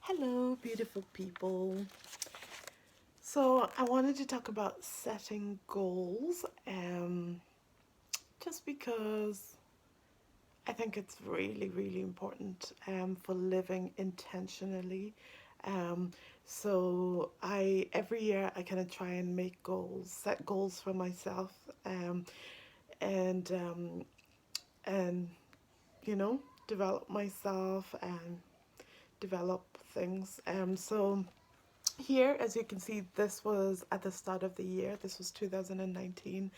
Hello, beautiful people. So, I wanted to talk about setting goals, just because I think it's really, really important for living intentionally. Um, so, I every year I kind of try and make goals, set goals for myself, and and you know, develop myself and develop things. So here, as you can see, this was at the start of the year. This was 2019.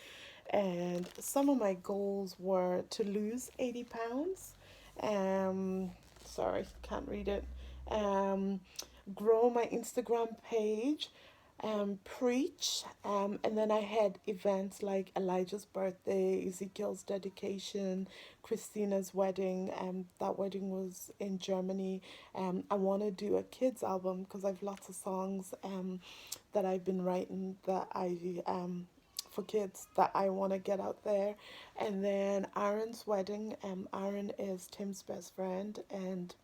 And some of my goals were to lose 80 pounds. Um, sorry, can't read it. Um, Grow my Instagram page, preach, and then I had events like Elijah's birthday, Ezekiel's dedication, Christina's wedding. That wedding was in Germany. I want to do a kids album because I've lots of songs that I've been writing that I for kids that I want to get out there. And then Aaron's wedding. Aaron is Tim's best friend, and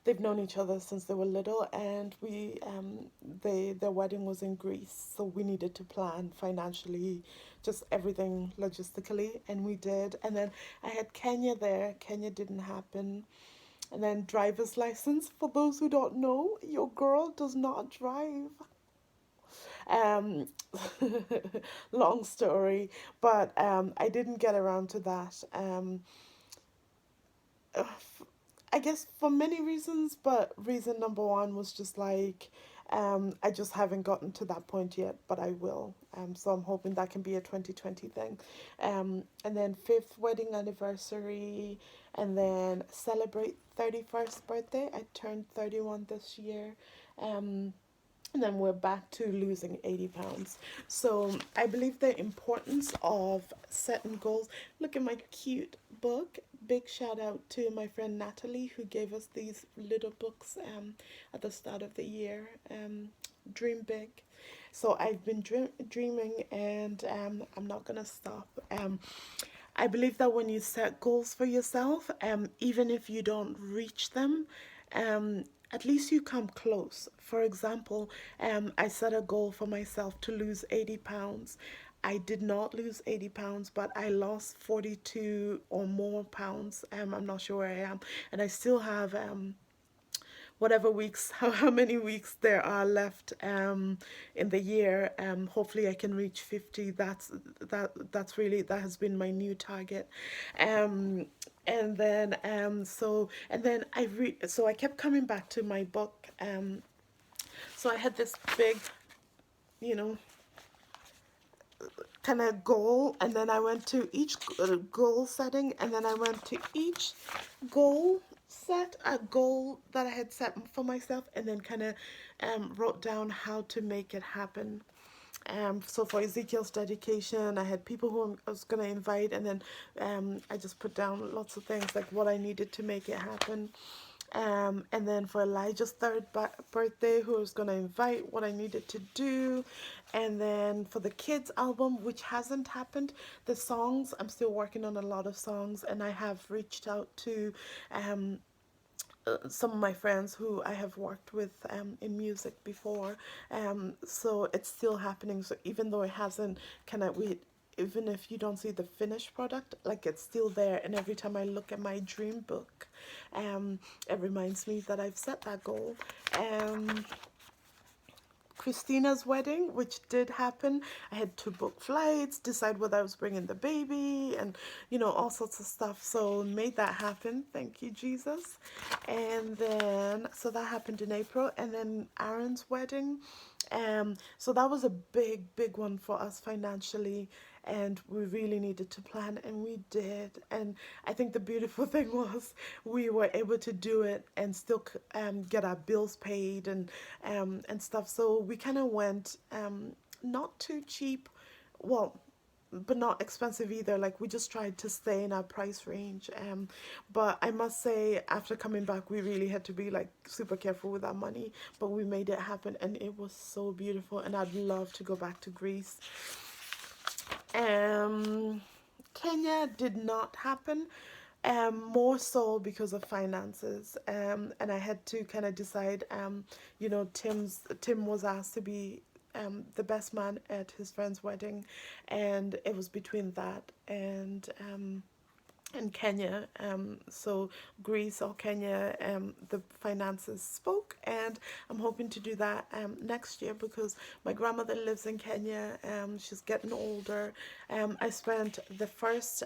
they've known each other since they were little. And their wedding was in Greece, so we needed to plan financially, just everything logistically, and we did. And then I had Kenya there. Kenya didn't happen. And then driver's license. For those who don't know, your girl does not drive. Um, long story, but I didn't get around to that. Uh, I guess for many reasons, but reason number one was just like I just haven't gotten to that point yet, but I will. So I'm hoping that can be a 2020 thing. And then fifth wedding anniversary, and then celebrate 31st birthday. I turned 31 this year. Um, and then we're back to losing 80 pounds. So I believe the importance of setting goals. Look at my cute book. Big shout out to my friend Natalie who gave us these little books at the start of the year. Dream big. So I've been dreaming, and I'm not gonna stop. I believe that when you set goals for yourself, even if you don't reach them, at least you come close. For example, I set a goal for myself to lose 80 pounds. I did not lose 80 pounds, but I lost 42 or more pounds. I'm not sure where I am. And I still have whatever weeks, how many weeks there are left in the year. Hopefully I can reach 50. That's really, that has been my new target. Um, and then so I kept coming back to my book. So I had this big, you know, kind of goal, and then I went to each goal setting, and then I went to each goal set a goal that I had set for myself, and then kind of wrote down how to make it happen. So for Ezekiel's dedication, I had people who I was gonna invite, and then I just put down lots of things like what I needed to make it happen. And then for Elijah's third birthday, who I was going to invite, what I needed to do. And then for the kids' album, which hasn't happened, the songs, I'm still working on a lot of songs, and I have reached out to um, some of my friends who I have worked with in music before. So it's still happening. So even though it hasn't kind of, even if you don't see the finished product, like it's still there. And every time I look at my dream book, it reminds me that I've set that goal. Um, Christina's wedding, which did happen. I had to book flights, decide whether I was bringing the baby, and all sorts of stuff. So made that happen. Thank you, Jesus. And then so that happened in April, and then Aaron's wedding. So that was a big, big one for us financially, and we really needed to plan, and we did. And I think the beautiful thing was we were able to do it and still get our bills paid and stuff. So we kind of went not too cheap, well, but not expensive either. Like we just tried to stay in our price range. But I must say, after coming back, we really had to be like super careful with our money. But we made it happen, and it was so beautiful. And I'd love to go back to Greece. Um, Kenya did not happen. more so because of finances. And I had to kind of decide. Tim was asked to be the best man at his friend's wedding, and it was between that and Kenya. So Greece or Kenya, the finances spoke, and I'm hoping to do that next year because my grandmother lives in Kenya. She's getting older. I spent the first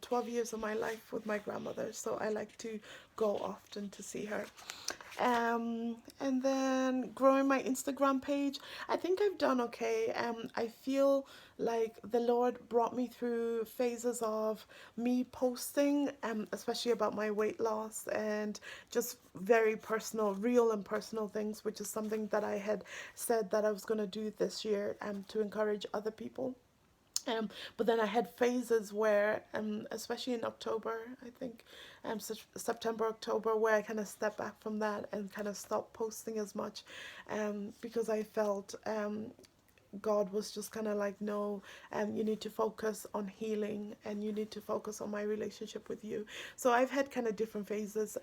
12 years of my life with my grandmother, so I like to go often to see her. And then growing my Instagram page, I think I've done okay. I feel like the Lord brought me through phases of me posting, especially about my weight loss and just very personal, real and personal things, which is something that I had said that I was going to do this year to encourage other people. But then I had phases where, especially in October, I think, September, October, where I kind of stepped back from that and kind of stopped posting as much, because I felt God was just kind of like, no, you need to focus on healing and you need to focus on my relationship with you. So I've had kind of different phases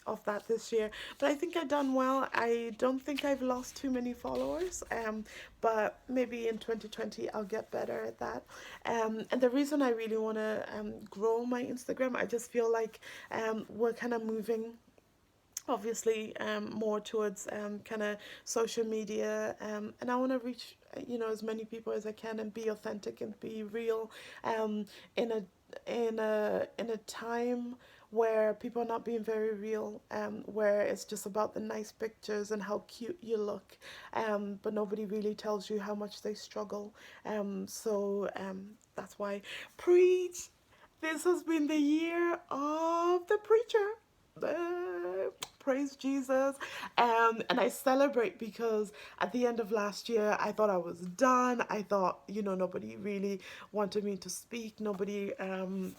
of that this year, but I think I've done well. I don't think I've lost too many followers, but maybe in 2020 I'll get better at that. And the reason I really want to grow my Instagram, I just feel like we're kind of moving obviously more towards kind of social media, and I want to reach as many people as I can and be authentic and be real, in a time where people are not being very real, where it's just about the nice pictures and how cute you look, but nobody really tells you how much they struggle. So that's why preach. This has been the year of the preacher. Praise Jesus. And I celebrate because at the end of last year, I thought I was done. I thought, nobody really wanted me to speak. Nobody, and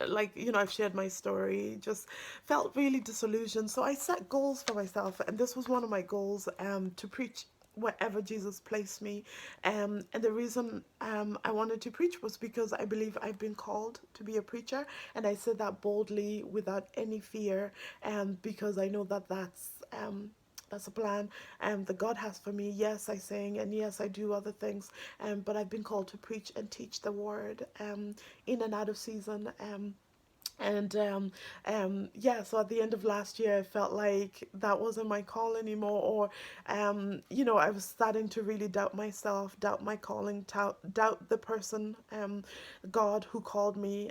like, I've shared my story, just felt really disillusioned. So I set goals for myself, and this was one of my goals, to preach wherever Jesus placed me. And the reason I wanted to preach was because I believe I've been called to be a preacher. And I said that boldly without any fear, because I know that that's a plan that God has for me. Yes, I sing, and yes, I do other things, but I've been called to preach and teach the word in and out of season. And so at the end of last year, I felt like that wasn't my call anymore, or I was starting to really doubt myself, doubt my calling, doubt the person, God, who called me.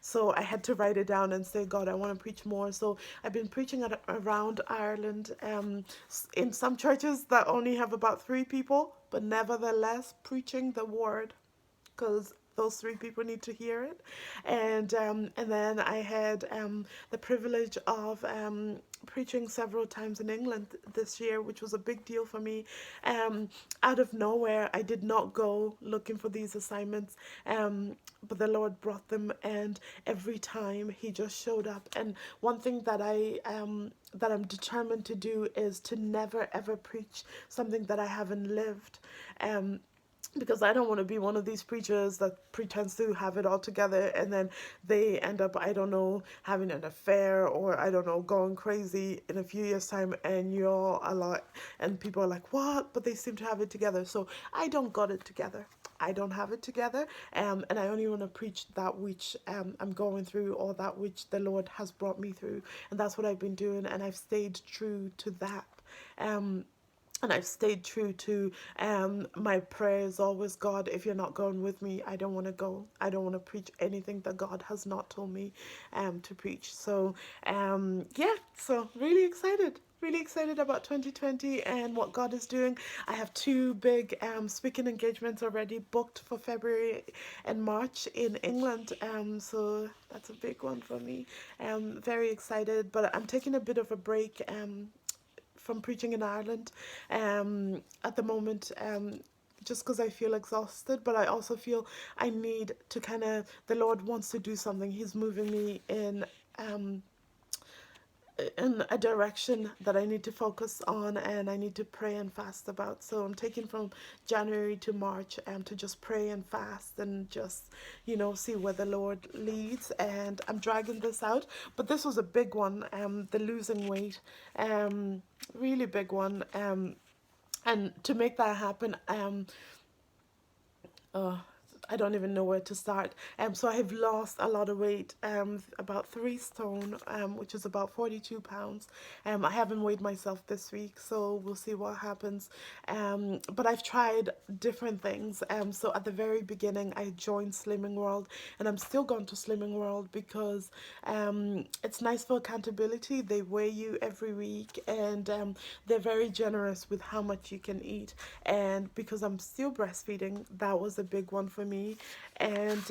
So I had to write it down and say, God, I want to preach more. So I've been preaching around Ireland, in some churches that only have about 3 people, but nevertheless preaching the word, because those 3 people need to hear it. And then I had the privilege of preaching several times in England this year, which was a big deal for me. Out of nowhere, I did not go looking for these assignments, but the Lord brought them, and every time He just showed up. And one thing that I'm determined to do is to never ever preach something that I haven't lived. Because I don't want to be one of these preachers that pretends to have it all together and then they end up, I don't know, having an affair, or I don't know, going crazy in a few years' time, and you're a lot, and people are like, what? But they seem to have it together. So I don't got it together. I don't have it together, and I only want to preach that which I'm going through, or that which the Lord has brought me through, and that's what I've been doing, and I've stayed true to that. And I've stayed true to my prayers always, God, if you're not going with me, I don't want to go. I don't want to preach anything that God has not told me to preach. So, so really excited about 2020 and what God is doing. I have 2 big speaking engagements already booked for February and March in England. So that's a big one for me. Very excited, but I'm taking a bit of a break from preaching in Ireland at the moment, just because I feel exhausted, but I also feel I need to the Lord wants to do something. He's moving me in in a direction that I need to focus on and I need to pray and fast about. So I'm taking from January to March to just pray and fast and just, see where the Lord leads. And I'm dragging this out. But this was a big one, the losing weight, really big one. And to make that happen, uh, I don't even know where to start. So I have lost a lot of weight, about 3 stone, which is about 42 pounds. I haven't weighed myself this week, so we'll see what happens. But I've tried different things. So at the very beginning, I joined Slimming World, and I'm still going to Slimming World because it's nice for accountability. They weigh you every week, and they're very generous with how much you can eat. And because I'm still breastfeeding, that was a big one for me. And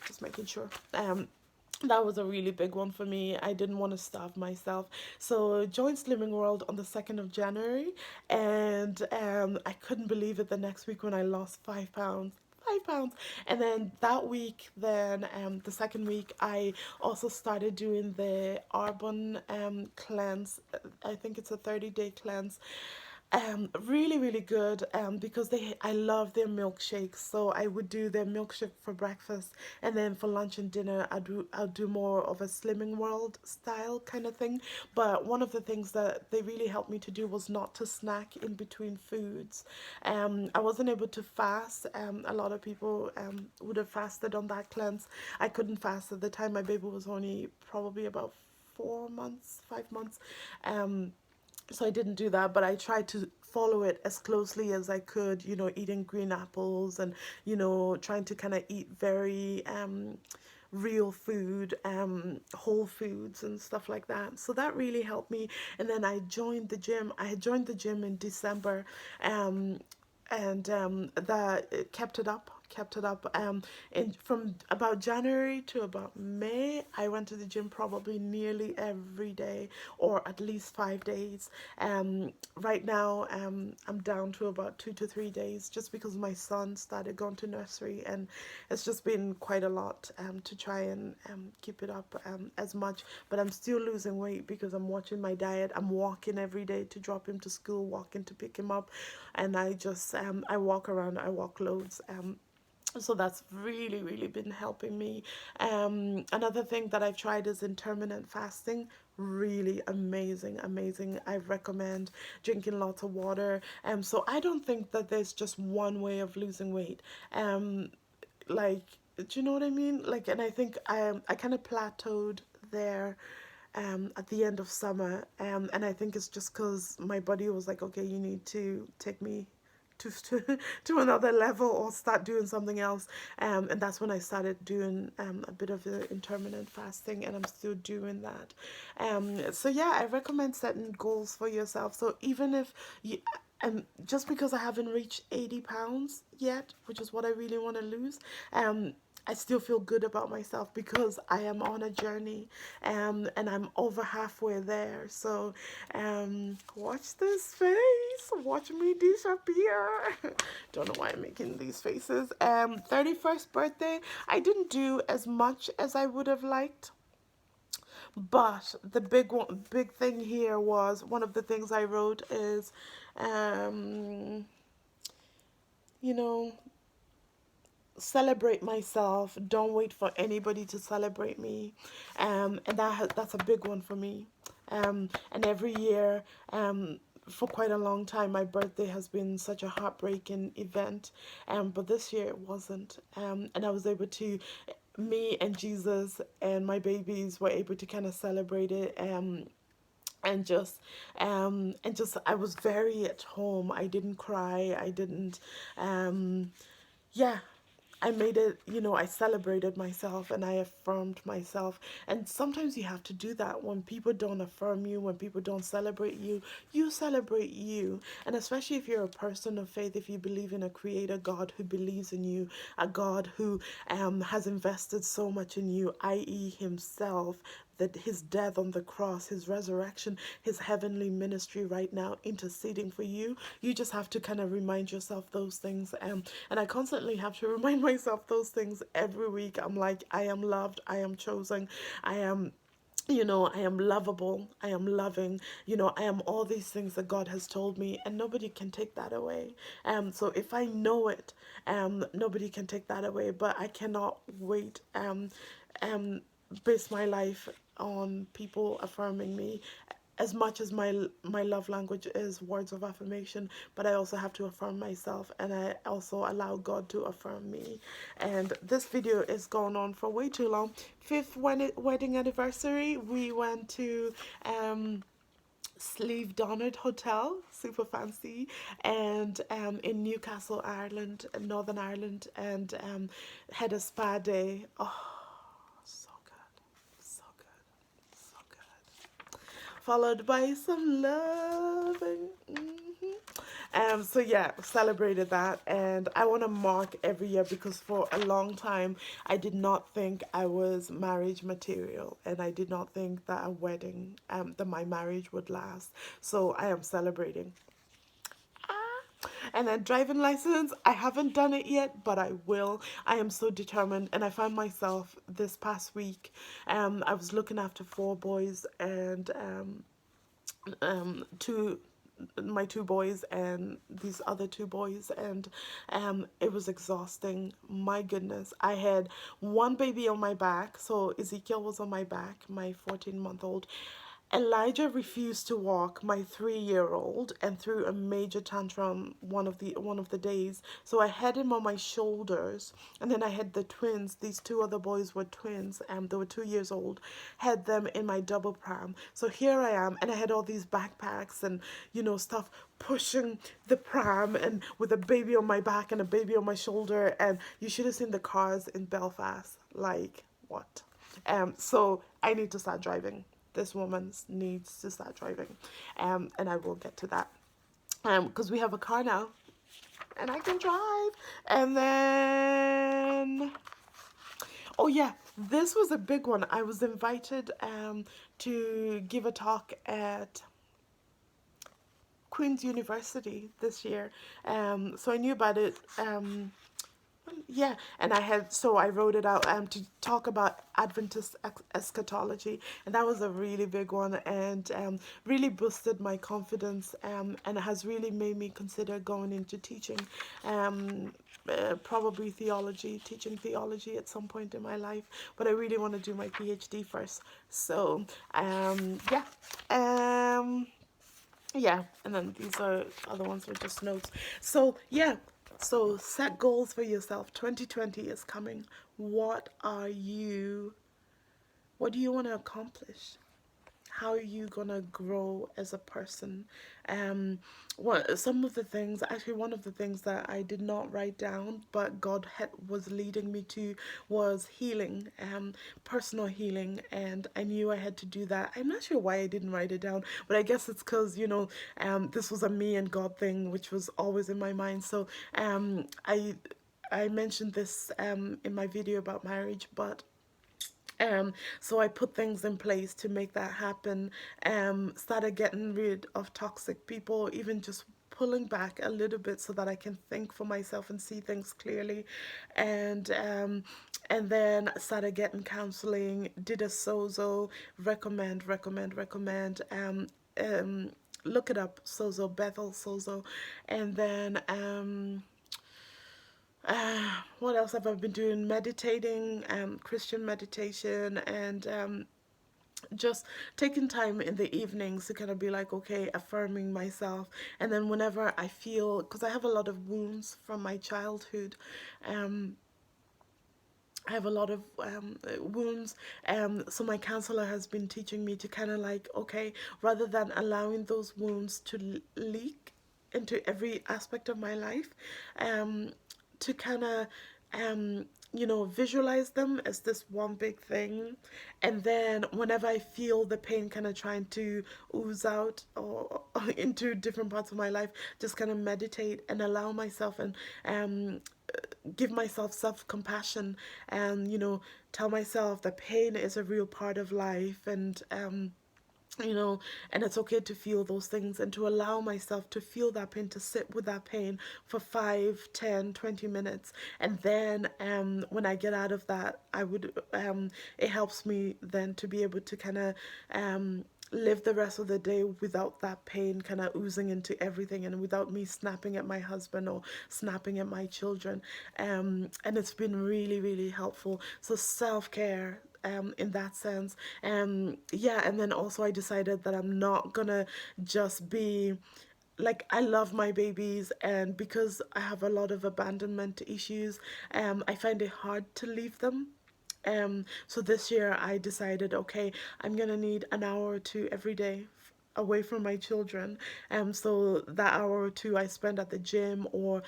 just making sure. That was a really big one for me. I didn't want to starve myself. So joined Slimming World on the 2nd of January, and I couldn't believe it the next week when I lost 5 pounds. 5 pounds. And then that week, then the second week, I also started doing the Arbonne cleanse. I think it's a 30-day cleanse. Really, really good. Because I love their milkshakes. So I would do their milkshake for breakfast, and then for lunch and dinner, I'll do more of a Slimming World style kind of thing. But one of the things that they really helped me to do was not to snack in between foods. I wasn't able to fast. A lot of people would have fasted on that cleanse. I couldn't fast at the time. My baby was only probably about 4 months, 5 months. So I didn't do that, but I tried to follow it as closely as I could, eating green apples and, trying to kind of eat very real food, whole foods and stuff like that. So that really helped me. And then I joined the gym. I had joined the gym in December, um, and that kept it up and from about January to about May, I went to the gym probably nearly every day, or at least 5 days. Right now, I'm down to about 2 to 3 days, just because my son started going to nursery, and it's just been quite a lot to try and keep it up as much. But I'm still losing weight because I'm watching my diet. I'm walking every day to drop him to school, walking to pick him up, and I just I walk around. I walk loads. So that's really, really been helping me. Another thing that I've tried is intermittent fasting. Really amazing, amazing. I recommend drinking lots of water. So I don't think that there's just one way of losing weight. Like, do you know what I mean? Like, and I think I kind of plateaued there at the end of summer, and I think it's just because my body was like, okay, you need to take me to another level or start doing something else. And that's when I started doing a bit of the intermittent fasting, and I'm still doing that. So yeah, I recommend setting goals for yourself. So even if you, just because I haven't reached 80 pounds yet, which is what I really want to lose, I still feel good about myself because I am on a journey, and I'm over halfway there. So, watch this face. Watch me disappear. Don't know why I'm making these faces. 31st birthday, I didn't do as much as I would have liked. But the big thing here was, one of the things I wrote is, um, you know, celebrate myself. Don't wait for anybody to celebrate me. And that's a big one for me. And every year, for quite a long time, my birthday has been such a heartbreaking event. But this year it wasn't. And I was able to, me and Jesus and my babies were able to kind of celebrate it. And just I was very at home. I didn't cry. I didn't yeah, I made it, I celebrated myself and I affirmed myself. And sometimes you have to do that when people don't affirm you, when people don't celebrate you, you celebrate you. And especially if you're a person of faith, if you believe in a creator God who believes in you, a God who has invested so much in you, i.e., himself, that his death on the cross, his resurrection, his heavenly ministry right now interceding for you. You just have to kind of remind yourself those things. And I constantly have to remind myself those things every week. I'm like, I am loved, I am chosen, I am you know, I am lovable, I am loving, you know, I am all these things that God has told me, and nobody can take that away. So if I know it, nobody can take that away. But I cannot wait um base my life on people affirming me. As much as my love language is words of affirmation, but I also have to affirm myself, and I also allow God to affirm me. And this video is going on for way too long. Fifth wedding anniversary. We went to Slave Donard Hotel, super fancy, and in Newcastle, Ireland, Northern Ireland, and had a spa day. Oh, so good, so good, so good, followed by some loving. So yeah, celebrated that, and I want to mark every year because for a long time I did not think I was marriage material, and I did not think that a wedding, that my marriage would last. So I am celebrating. And then driving license, I haven't done it yet, but I will. I am so determined, and I found myself this past week. I was looking after four boys and two my two boys and these other two boys, and it was exhausting. My goodness, I had one baby on my back, so Ezekiel was on my back, my 14-month-old. Elijah refused to walk, my 3-year-old, and threw a major tantrum one of the days. So I had him on my shoulders, and then I had the twins. These two other boys were twins, and they were 2 years old. Had them in my double pram. So here I am, and I had all these backpacks and stuff pushing the pram, and with a baby on my back and a baby on my shoulder. And you should have seen the cars in Belfast. Like what? So I need to start driving. This woman needs to start driving, and I will get to that, because we have a car now, and I can drive. And then, oh yeah, this was a big one. I was invited to give a talk at Queen's University this year, so I knew about it. Yeah, and I wrote it out to talk about Adventist eschatology, and that was a really big one, and really boosted my confidence, and has really made me consider going into teaching, probably teaching theology at some point in my life, but I really want to do my PhD first. So yeah, yeah, and then these are other ones with just notes. So yeah, so set goals for yourself. 2020 is coming. What do you want to accomplish? How are you gonna grow as a person? Some of the things, actually one of the things that I did not write down, but was leading me to, was healing, personal healing, and I knew I had to do that. I'm not sure why I didn't write it down, but I guess it's because this was a me and God thing, which was always in my mind. So I mentioned this in my video about marriage, but so I put things in place to make that happen. Started getting rid of toxic people, even just pulling back a little bit so that I can think for myself and see things clearly. And then started getting counseling, did a sozo, recommend. Look it up, sozo, Bethel sozo. And then what else have I been doing? Meditating, Christian meditation, and just taking time in the evenings to kind of be like, okay, affirming myself. And then whenever I feel, because I have a lot of wounds from my childhood, um, I have a lot of wounds. So my counselor has been teaching me to kind of like, okay, rather than allowing those wounds to leak into every aspect of my life, to kind of visualize them as this one big thing. And then whenever I feel the pain kind of trying to ooze out or into different parts of my life, just kind of meditate and allow myself, and give myself self-compassion, and tell myself that pain is a real part of life, and you know, and it's okay to feel those things and to allow myself to feel that pain, to sit with that pain for 5, 10, 20 minutes. And then when I get out of that, it helps me then to be able to kind of live the rest of the day without that pain kind of oozing into everything, and without me snapping at my husband or snapping at my children. And it's been really, really helpful. So self-care, in that sense. Yeah, and then also I decided that I'm not gonna just be like, I love my babies, and because I have a lot of abandonment issues, I find it hard to leave them. So this year I decided, okay, I'm gonna need an hour or two every day away from my children. So that hour or two I spend at the gym, or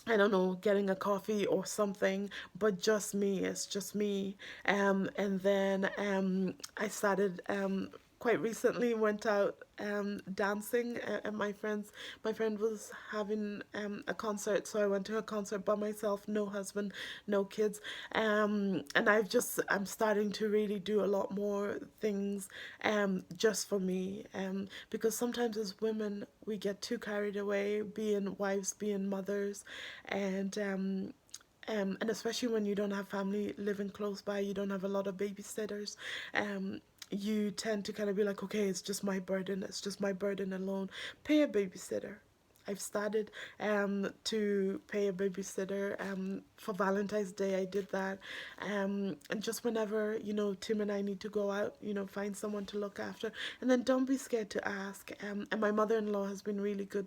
I don't know, getting a coffee or something, but just me. It's just me. And then I started quite recently, went out dancing at my friend was having a concert, so I went to a concert by myself, no husband, no kids. And I'm starting to really do a lot more things just for me, because sometimes as women we get too carried away being wives, being mothers, and and especially when you don't have family living close by, you don't have a lot of babysitters. You tend to kind of be like, okay, it's just my burden, it's just my burden alone. Pay a babysitter. I've started to pay a babysitter. For Valentine's Day, I did that. And just whenever, Tim and I need to go out, find someone to look after. And then don't be scared to ask. And my mother-in-law has been really good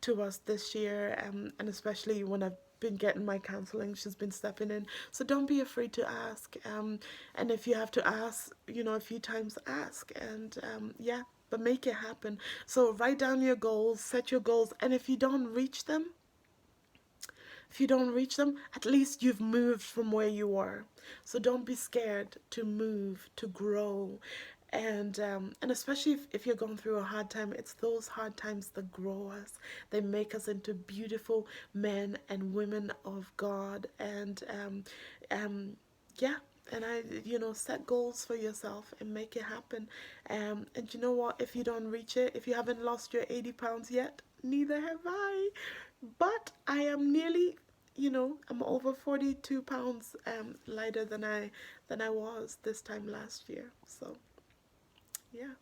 to us this year, and especially when I've been getting my counseling, she's been stepping in. So don't be afraid to ask. And if you have to ask, a few times, ask. And yeah, but make it happen. So write down your goals, set your goals, and if you don't reach them, at least you've moved from where you were. So don't be scared to move, to grow. And especially if you're going through a hard time, it's those hard times that grow us. They make us into beautiful men and women of God. And and set goals for yourself and make it happen. And you know what? If you don't reach it, if you haven't lost your 80 pounds yet, neither have I. But I am nearly, I'm over 42 pounds lighter than I was this time last year. So yeah.